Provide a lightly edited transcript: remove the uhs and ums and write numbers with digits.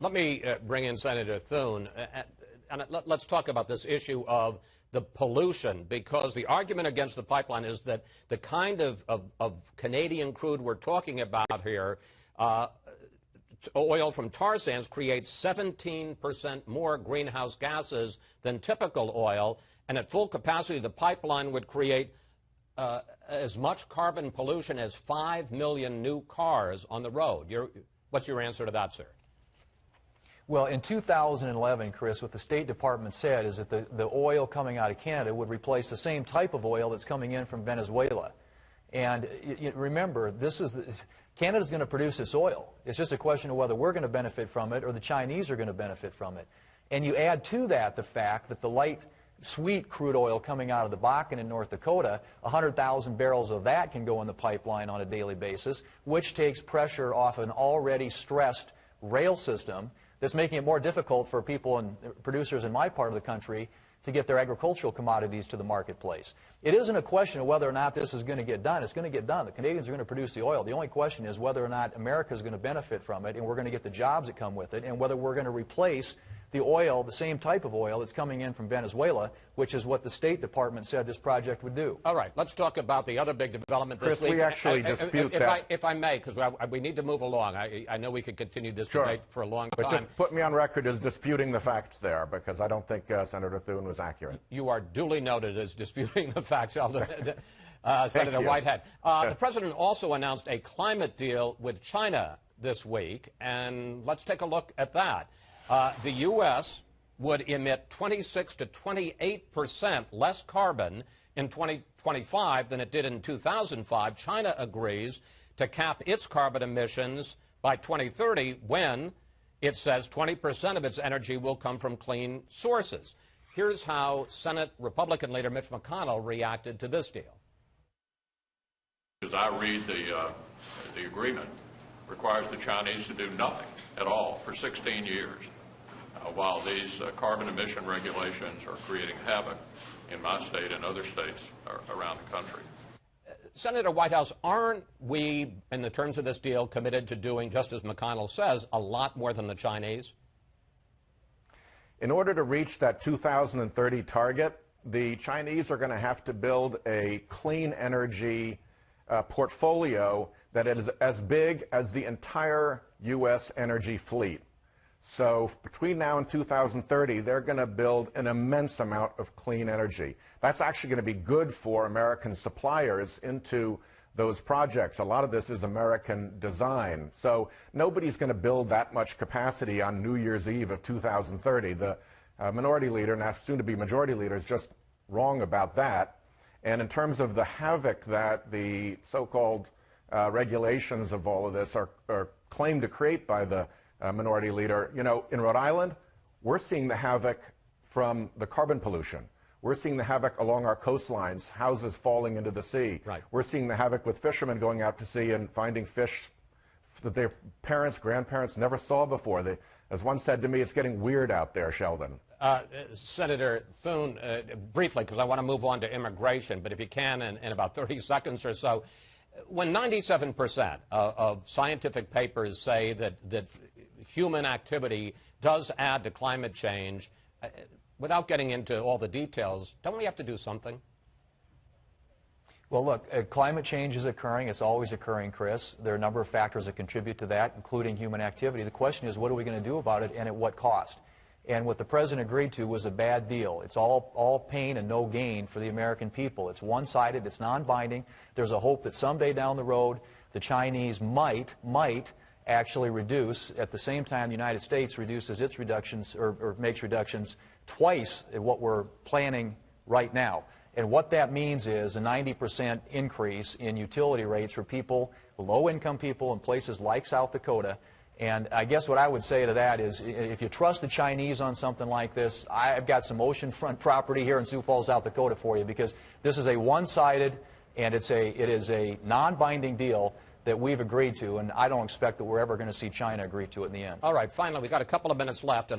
Let me bring in Senator Thune, and let's talk about this issue of the pollution, because the argument against the pipeline is that the kind of Canadian crude we're talking about here, oil from tar sands, creates 17% more greenhouse gases than typical oil, and at full capacity the pipeline would create as much carbon pollution as 5 million new cars on the road. What's your answer to that, sir? Well, in 2011, Chris, what the State Department said is that the oil coming out of Canada would replace the same type of oil that's coming in from Venezuela. And remember, Canada's going to produce this oil. It's just a question of whether we're going to benefit from it or the Chinese are going to benefit from it. And you add to that the fact that the light sweet crude oil coming out of the Bakken in North Dakota, 100,000 barrels of that can go in the pipeline on a daily basis, which takes pressure off an already stressed rail system that's making it more difficult for people and producers in my part of the country to get their agricultural commodities to the marketplace. It isn't a question of whether or not this is going to get done. It's going to get done. The Canadians are going to produce the oil. The only question is whether or not America is going to benefit from it, and we're going to get the jobs that come with it, and whether we're going to replace the oil, the same type of oil that's coming in from Venezuela, which is what the State Department said this project would do. All right, let's talk about the other big development this week. We actually dispute that. If I may, because we need to move along. I know we could continue this debate for a long time. But just put me on record as disputing the facts there, because I don't think Senator Thune was accurate. You are duly noted as disputing the facts, Senator Whitehead. The President also announced a climate deal with China this week, and let's take a look at that. The U.S. would emit 26 to 28% less carbon in 2025 than it did in 2005. China agrees to cap its carbon emissions by 2030 when it says 20% of its energy will come from clean sources. Here's how Senate Republican leader Mitch McConnell reacted to this deal. As I read the agreement, requires the Chinese to do nothing at all for 16 years. While these carbon emission regulations are creating havoc in my state and other states around the country. Senator Whitehouse, aren't we, in the terms of this deal, committed to doing, just as McConnell says, a lot more than the Chinese? In order to reach that 2030 target, the Chinese are going to have to build a clean energy portfolio that is as big as the entire U.S. energy fleet. So between now and 2030, they're going to build an immense amount of clean energy. That's actually going to be good for American suppliers into those projects. A lot of this is American design. So nobody's going to build that much capacity on New Year's Eve of 2030. The minority leader, now soon to be majority leader, is just wrong about that. And in terms of the havoc that the so-called regulations of all of this are claimed to create by the minority leader, you know, in Rhode Island, we're seeing the havoc from the carbon pollution. We're seeing the havoc along our coastlines, houses falling into the sea. Right. We're seeing the havoc with fishermen going out to sea and finding fish that their parents, grandparents never saw before. As one said to me, it's getting weird out there, Sheldon. Senator Thune, briefly, because I want to move on to immigration, but if you can, in about 30 seconds or so, when 97% of scientific papers say that human activity does add to climate change, without getting into all the details, don't we have to do something? Well, look, climate change is occurring. It's always occurring, Chris. There are a number of factors that contribute to that, including human activity. The question is, what are we going to do about it and at what cost? And what the President agreed to was a bad deal. It's all pain and no gain for the American people. It's one-sided. It's non-binding. There's a hope that someday down the road the Chinese might actually reduce at the same time the United States reduces its reductions or makes reductions twice at what we're planning right now. And what that means is a 90% increase in utility rates for people, low-income people in places like South Dakota. And I guess what I would say to that is, if you trust the Chinese on something like this, I've got some oceanfront property here in Sioux Falls, South Dakota for you, because this is a one-sided and it is a non-binding deal that we've agreed to, and I don't expect that we're ever going to see China agree to it in the end. All right, finally, we've got a couple of minutes left.